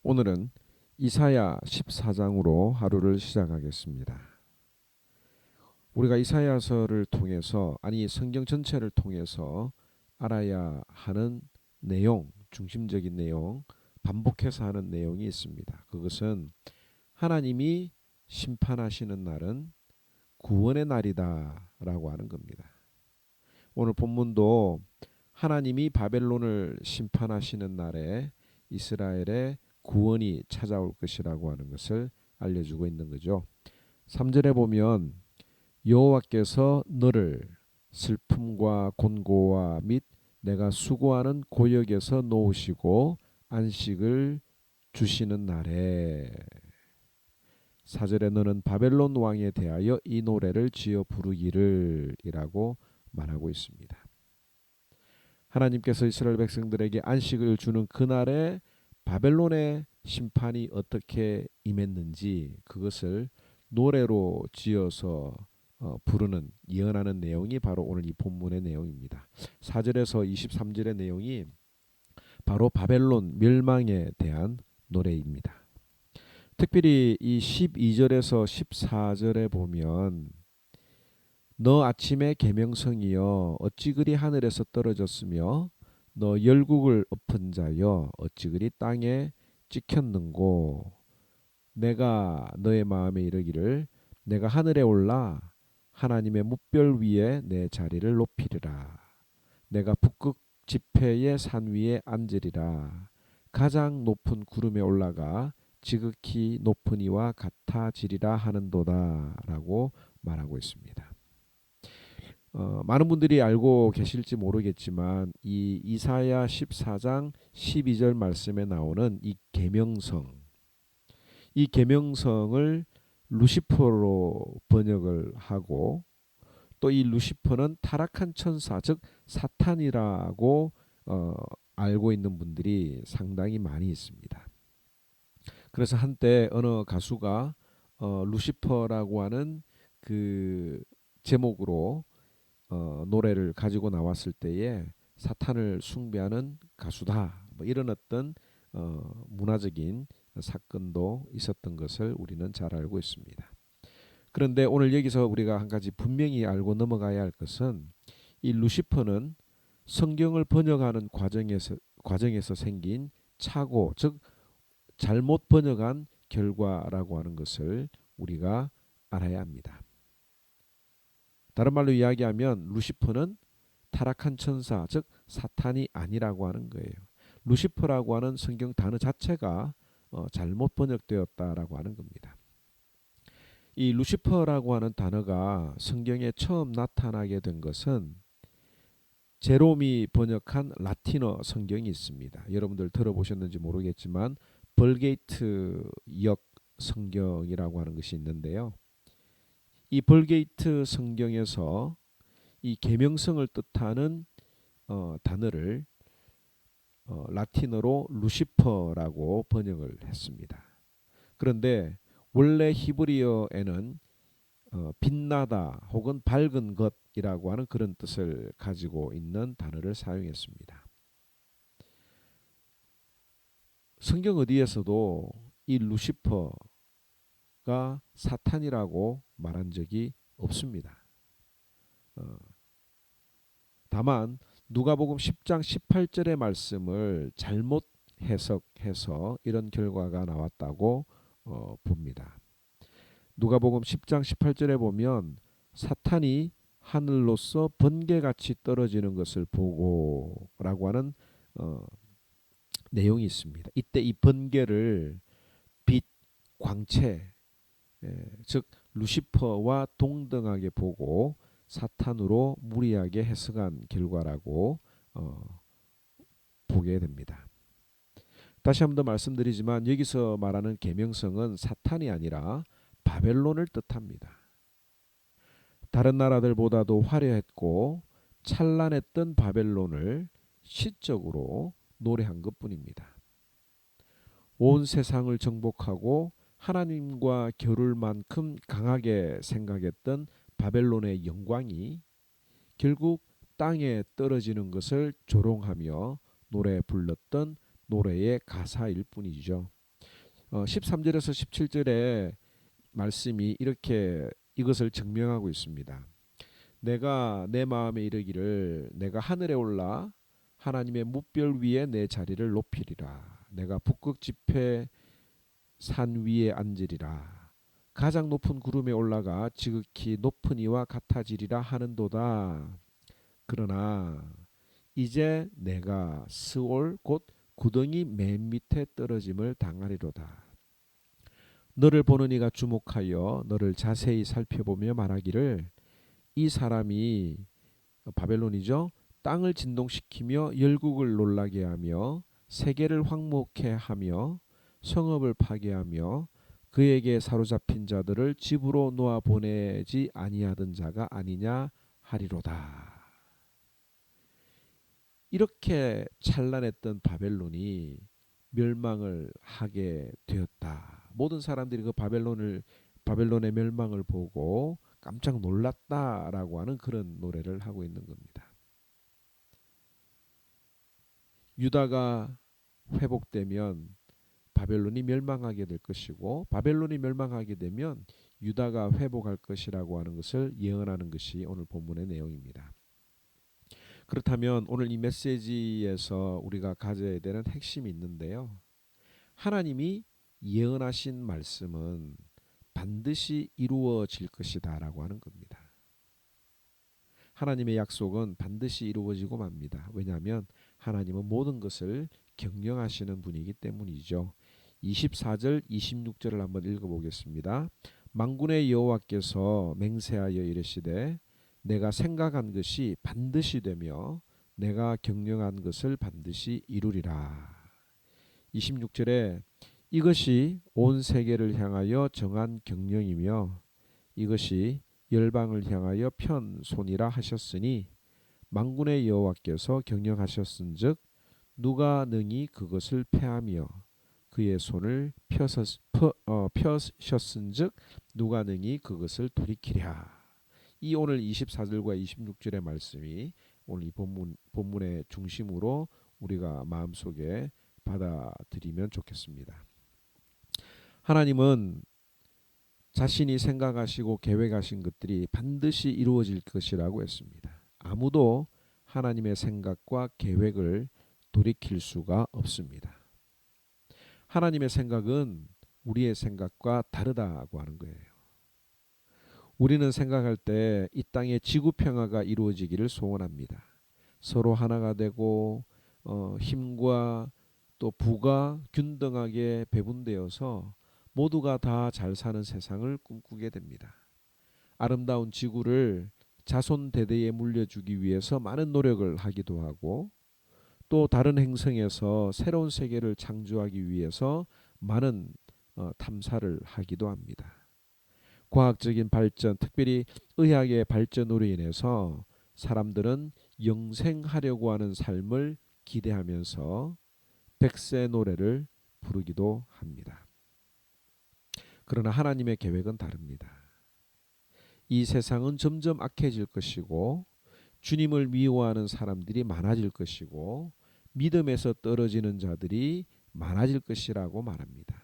오늘은 이사야 14장으로 하루를 시작하겠습니다. 우리가 이사야서를 통해서 성경 전체를 통해서 알아야 하는 내용, 중심적인 내용, 반복해서 하는 내용이 있습니다. 그것은 하나님이 심판하시는 날은 구원의 날이다라고 하는 겁니다. 오늘 본문도 하나님이 바벨론을 심판하시는 날에 이스라엘의 구원이 찾아올 것이라고 하는 것을 알려주고 있는 거죠. 3절에 보면 여호와께서 너를 슬픔과 곤고와 및 내가 수고하는 고역에서 놓으시고 안식을 주시는 날에 4절에 너는 바벨론 왕에 대하여 이 노래를 지어 부르기를 이라고 말하고 있습니다. 하나님께서 이스라엘 백성들에게 안식을 주는 그날에 바벨론의 심판이 어떻게 임했는지 그것을 노래로 지어서 부르는 예언하는 내용이 바로 오늘 이 본문의 내용입니다. 4절에서 23절의 내용이 바로 바벨론 멸망에 대한 노래입니다. 특별히 이 12절에서 14절에 보면 너 아침의 계명성이여 어찌 그리 하늘에서 떨어졌으며 너 열국을 엎은 자여 어찌 그리 땅에 찍혔는고 내가 너의 마음에 이르기를 내가 하늘에 올라 하나님의 뭇별 위에 내 자리를 높이리라 내가 북극 지폐의 산 위에 앉으리라 가장 높은 구름에 올라가 지극히 높은 이와 같아지리라 하는도다 라고 말하고 있습니다. 많은 분들이 알고 계실지 모르겠지만 이 이사야 14장 12절 말씀에 나오는 이 계명성, 이 계명성을 루시퍼로 번역을 하고 또 이 루시퍼는 타락한 천사 즉 사탄이라고 알고 있는 분들이 상당히 많이 있습니다. 그래서 한때 어느 가수가 루시퍼라고 하는 그 제목으로 노래를 가지고 나왔을 때에 사탄을 숭배하는 가수다 뭐 이런 어떤 문화적인 사건도 있었던 것을 우리는 잘 알고 있습니다. 그런데 오늘 여기서 우리가 한 가지 분명히 알고 넘어가야 할 것은 이 루시퍼는 성경을 번역하는 과정에서 생긴 착오 즉 잘못 번역한 결과라고 하는 것을 우리가 알아야 합니다. 다른 말로 이야기하면 루시퍼는 타락한 천사 즉 사탄이 아니라고 하는 거예요. 루시퍼라고 하는 성경 단어 자체가 잘못 번역되었다라고 하는 겁니다. 이 루시퍼라고 하는 단어가 성경에 처음 나타나게 된 것은 제롬이 번역한 라틴어 성경이 있습니다. 여러분들 들어보셨는지 모르겠지만 벌게이트 역 성경이라고 하는 것이 있는데요. 이 벌게이트 성경에서 이 계명성을 뜻하는 단어를 라틴어로 루시퍼라고 번역을 했습니다. 그런데 원래 히브리어에는 빛나다 혹은 밝은 것이라고 하는 그런 뜻을 가지고 있는 단어를 사용했습니다. 성경 어디에서도 이 루시퍼가 사탄이라고 말한 적이 없습니다. 다만 누가복음 10장 18절의 말씀을 잘못 해석해서 이런 결과가 나왔다고 봅니다. 누가복음 10장 18절에 보면 사탄이 하늘로서 번개같이 떨어지는 것을 보고라고 하는 내용이 있습니다. 이때 이 번개를 빛, 광채, 즉 루시퍼와 동등하게 보고 사탄으로 무리하게 해석한 결과라고 보게 됩니다. 다시 한 번 더 말씀드리지만 여기서 말하는 계명성은 사탄이 아니라 바벨론을 뜻합니다. 다른 나라들보다도 화려했고 찬란했던 바벨론을 시적으로 노래한 것뿐입니다. 온 세상을 정복하고 하나님과 겨룰 만큼 강하게 생각했던 바벨론의 영광이 결국 땅에 떨어지는 것을 조롱하며 노래 불렀던 노래의 가사일 뿐이죠. 13절에서 17절의 말씀이 이렇게 이것을 증명하고 있습니다. 내가 내 마음에 이르기를 내가 하늘에 올라 하나님의 뭇별 위에 내 자리를 높이리라. 내가 북극 지폐 산 위에 앉으리라. 가장 높은 구름에 올라가 지극히 높은 이와 같아지리라 하는도다. 그러나 이제 내가 스올 곧 구덩이 맨 밑에 떨어짐을 당하리로다. 너를 보는 이가 주목하여 너를 자세히 살펴보며 말하기를 이 사람이 바벨론이죠. 땅을 진동시키며 열국을 놀라게 하며 세계를 황무케 하며 성읍을 파괴하며 그에게 사로잡힌 자들을 집으로 놓아 보내지 아니하던 자가 아니냐 하리로다. 이렇게 찬란했던 바벨론이 멸망을 하게 되었다. 모든 사람들이 그 바벨론의 멸망을 보고 깜짝 놀랐다라고 하는 그런 노래를 하고 있는 겁니다. 유다가 회복되면 바벨론이 멸망하게 될 것이고 바벨론이 멸망하게 되면 유다가 회복할 것이라고 하는 것을 예언하는 것이 오늘 본문의 내용입니다. 그렇다면 오늘 이 메시지에서 우리가 가져야 되는 핵심이 있는데요. 하나님이 예언하신 말씀은 반드시 이루어질 것이다 라고 하는 겁니다. 하나님의 약속은 반드시 이루어지고 맙니다. 왜냐하면 하나님은 모든 것을 경영하시는 분이기 때문이죠. 24절 26절을 한번 읽어보겠습니다. 만군의 여호와께서 맹세하여 이르시되 내가 생각한 것이 반드시 되며 내가 경영한 것을 반드시 이루리라. 26절에 이것이 온 세계를 향하여 정한 경영이며 이것이 열방을 향하여 편손이라 하셨으니 만군의 여호와께서 경영하셨은즉 누가 능히 그것을 패하며 그의 손을 펴셨은즉 누가 능히 그것을 돌이키랴. 이 오늘 24절과 26절의 말씀이 오늘 이 본문의 중심으로 우리가 마음속에 받아들이면 좋겠습니다. 하나님은 자신이 생각하시고 계획하신 것들이 반드시 이루어질 것이라고 했습니다. 아무도 하나님의 생각과 계획을 돌이킬 수가 없습니다. 하나님의 생각은 우리의 생각과 다르다고 하는 거예요. 우리는 생각할 때 이 땅의 지구 평화가 이루어지기를 소원합니다. 서로 하나가 되고 힘과 또 부가 균등하게 배분되어서 모두가 다 잘 사는 세상을 꿈꾸게 됩니다. 아름다운 지구를 자손 대대에 물려주기 위해서 많은 노력을 하기도 하고 또 다른 행성에서 새로운 세계를 창조하기 위해서 많은 탐사를 하기도 합니다. 과학적인 발전, 특별히 의학의 발전으로 인해서 사람들은 영생하려고 하는 삶을 기대하면서 백세 노래를 부르기도 합니다. 그러나 하나님의 계획은 다릅니다. 이 세상은 점점 악해질 것이고 주님을 미워하는 사람들이 많아질 것이고 믿음에서 떨어지는 자들이 많아질 것이라고 말합니다.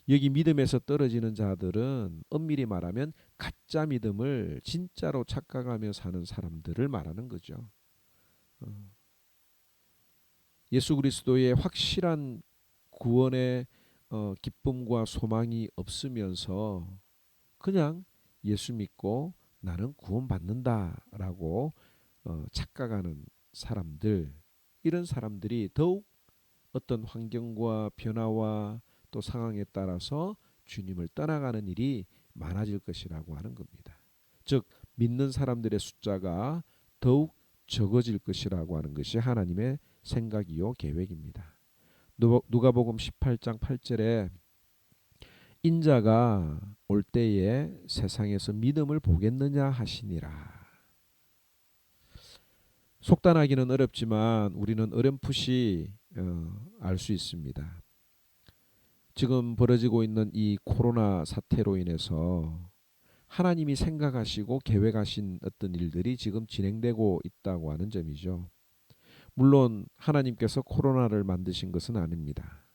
여기 믿음에서 떨어지는 자들은 엄밀히 말하면 가짜 믿음을 진짜로 착각하며 사는 사람들을 말하는 거죠. 예수 그리스도의 확실한 구원의 기쁨과 소망이 없으면서 그냥 예수 믿고 나는 구원받는다라고 착각하는 사람들, 이런 사람들이 더욱 어떤 환경과 변화와 또 상황에 따라서 주님을 떠나가는 일이 많아질 것이라고 하는 겁니다. 즉 믿는 사람들의 숫자가 더욱 적어질 것이라고 하는 것이 하나님의 생각이요 계획입니다. 누가복음 18장 8절에 인자가 올 때에 세상에서 믿음을 보겠느냐 하시니라. 속단하기는 어렵지만 우리는 어렴풋이 알 수 있습니다. 지금 벌어지고 있는 이 코로나 사태로 인해서 하나님이 생각하시고 계획하신 어떤 일들이 지금 진행되고 있다고 하는 점이죠. 물론 하나님께서 코로나를 만드신 것은 아닙니다.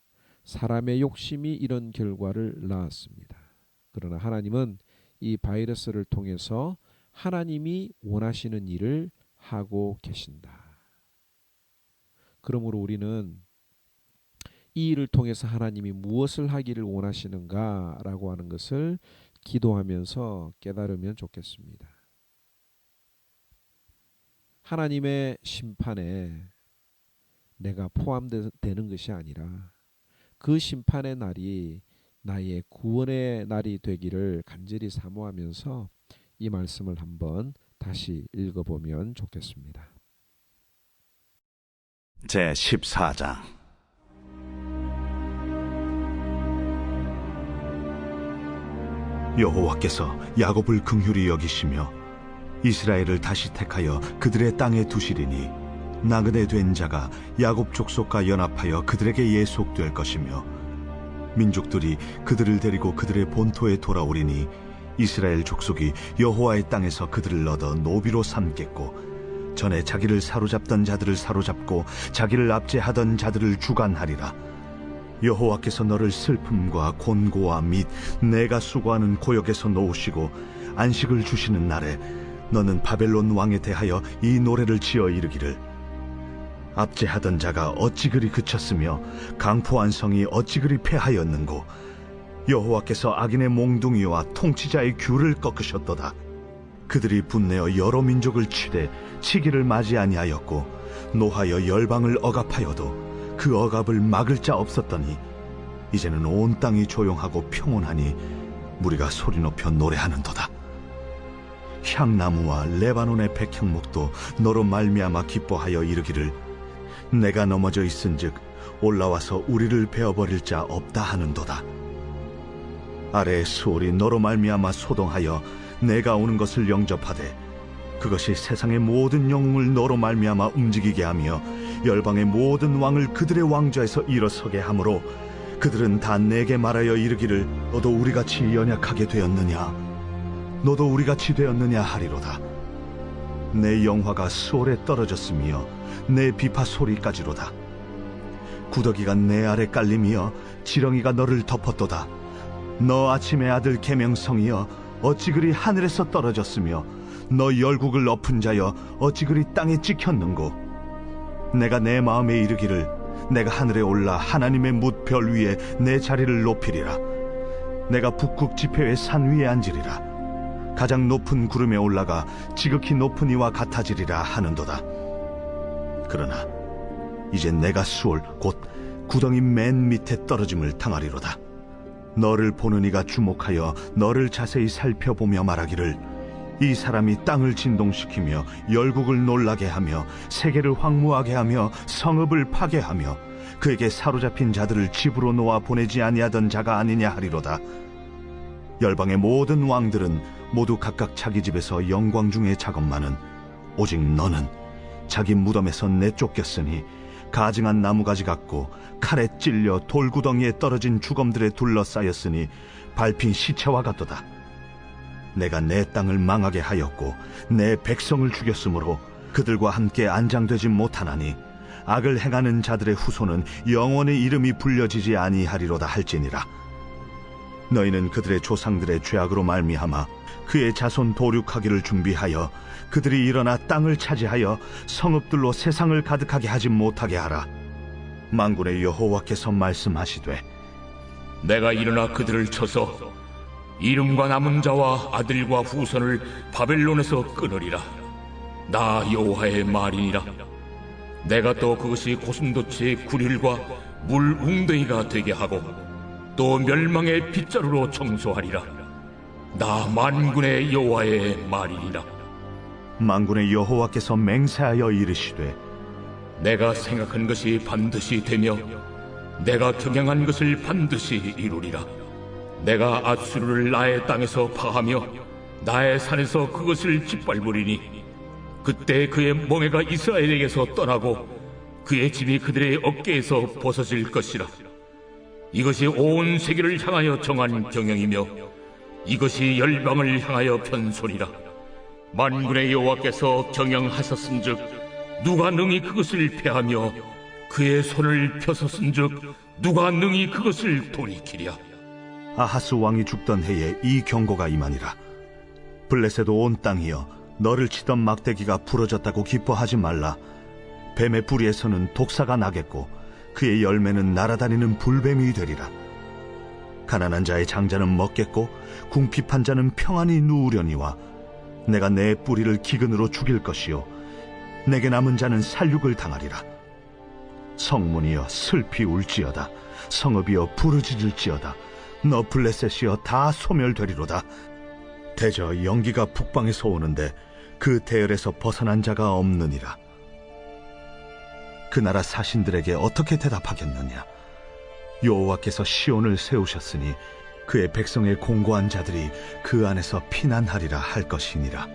사람의 욕심이 이런 결과를 낳았습니다. 그러나 하나님은 이 바이러스를 통해서 하나님이 원하시는 일을 하고 계신다. 그러므로 우리는 이 일을 통해서 하나님이 무엇을 하기를 원하시는가라고 하는 것을 기도하면서 깨달으면 좋겠습니다. 하나님의 심판에 내가 포함되는 것이 아니라 그 심판의 날이 나의 구원의 날이 되기를 간절히 사모하면서 이 말씀을 한번 다시 읽어보면 좋겠습니다. 제14장 여호와께서 야곱을 긍휼히 여기시며 이스라엘을 다시 택하여 그들의 땅에 두시리니 나그네 된 자가 야곱 족속과 연합하여 그들에게 예속될 것이며 민족들이 그들을 데리고 그들의 본토에 돌아오리니 이스라엘 족속이 여호와의 땅에서 그들을 얻어 노비로 삼겠고 전에 자기를 사로잡던 자들을 사로잡고 자기를 압제하던 자들을 주관하리라. 여호와께서 너를 슬픔과 곤고와 및 내가 수고하는 고역에서 놓으시고 안식을 주시는 날에 너는 바벨론 왕에 대하여 이 노래를 지어 이르기를 압제하던 자가 어찌 그리 그쳤으며 강포한 성이 어찌 그리 패하였는고 여호와께서 악인의 몽둥이와 통치자의 귤을 꺾으셨도다. 그들이 분내어 여러 민족을 치되 치기를 맞이 아니하였고 노하여 열방을 억압하여도 그 억압을 막을 자 없었더니 이제는 온 땅이 조용하고 평온하니 무리가 소리 높여 노래하는도다. 향나무와 레바논의 백향목도 너로 말미암아 기뻐하여 이르기를 내가 넘어져 있은즉 올라와서 우리를 베어버릴 자 없다 하는도다. 아래의 수월이 너로 말미암아 소동하여 내가 오는 것을 영접하되 그것이 세상의 모든 영웅을 너로 말미암아 움직이게 하며 열방의 모든 왕을 그들의 왕좌에서 일어서게 하므로 그들은 다 내게 말하여 이르기를 너도 우리같이 연약하게 되었느냐 너도 우리같이 되었느냐 하리로다. 내 영화가 수월에 떨어졌으며 내 비파 소리까지로다. 구더기가 내 아래 깔림이여 지렁이가 너를 덮었도다. 너 아침의 아들 계명성이여 어찌 그리 하늘에서 떨어졌으며 너 열국을 엎은 자여 어찌 그리 땅에 찍혔는고. 내가 내 마음에 이르기를 내가 하늘에 올라 하나님의 뭇별 위에 내 자리를 높이리라. 내가 북극 지폐의 산 위에 앉으리라. 가장 높은 구름에 올라가 지극히 높은 이와 같아지리라 하는도다. 그러나 이제 내가 수월 곧 구덩이 맨 밑에 떨어짐을 당하리로다. 너를 보는 이가 주목하여 너를 자세히 살펴보며 말하기를 이 사람이 땅을 진동시키며 열국을 놀라게 하며 세계를 황무하게 하며 성읍을 파괴하며 그에게 사로잡힌 자들을 집으로 놓아 보내지 아니하던 자가 아니냐 하리로다. 열방의 모든 왕들은 모두 각각 자기 집에서 영광 중에 작업만은 오직 너는 자기 무덤에서 내쫓겼으니 가증한 나무가지 같고 칼에 찔려 돌구덩이에 떨어진 주검들에 둘러싸였으니 밟힌 시체와 같도다. 내가 내 땅을 망하게 하였고 내 백성을 죽였으므로 그들과 함께 안장되지 못하나니 악을 행하는 자들의 후손은 영원히 이름이 불려지지 아니하리로다 할지니라. 너희는 그들의 조상들의 죄악으로 말미암아 그의 자손 도륙하기를 준비하여 그들이 일어나 땅을 차지하여 성읍들로 세상을 가득하게 하지 못하게 하라. 만군의 여호와께서 말씀하시되 내가 일어나 그들을 쳐서 이름과 남은 자와 아들과 후손을 바벨론에서 끊으리라. 나 여호와의 말이니라. 내가 또 그것이 고슴도치의 구릴과 물 웅덩이가 되게 하고 또 멸망의 빗자루로 청소하리라. 나 만군의 여호와의 말이니라. 만군의 여호와께서 맹세하여 이르시되 내가 생각한 것이 반드시 되며 내가 경영한 것을 반드시 이루리라. 내가 앗수르를 나의 땅에서 파하며 나의 산에서 그것을 짓밟으리니 그때 그의 멍에가 이스라엘에게서 떠나고 그의 짐이 그들의 어깨에서 벗어질 것이라. 이것이 온 세계를 향하여 정한 경영이며 이것이 열방을 향하여 편소리라. 만군의 여호와께서 경영하셨은즉 누가 능히 그것을 패하며 그의 손을 펴서 쓴즉 누가 능히 그것을 돌이키랴. 아하스 왕이 죽던 해에 이 경고가 임하니라. 블레셋 온 땅이여, 너를 치던 막대기가 부러졌다고 기뻐하지 말라. 뱀의 뿌리에서는 독사가 나겠고 그의 열매는 날아다니는 불뱀이 되리라. 가난한 자의 장자는 먹겠고 궁핍한 자는 평안히 누우려니와 내가 내 뿌리를 기근으로 죽일 것이요 내게 남은 자는 살육을 당하리라. 성문이여 슬피 울지어다. 성읍이여 부르짖을지어다. 너 블레셋이여 다 소멸되리로다. 대저 연기가 북방에서 오는데 그 대열에서 벗어난 자가 없느니라. 그 나라 사신들에게 어떻게 대답하겠느냐. 여호와께서 시온을 세우셨으니 그의 백성의 공고한 자들이 그 안에서 피난하리라 할 것이니라.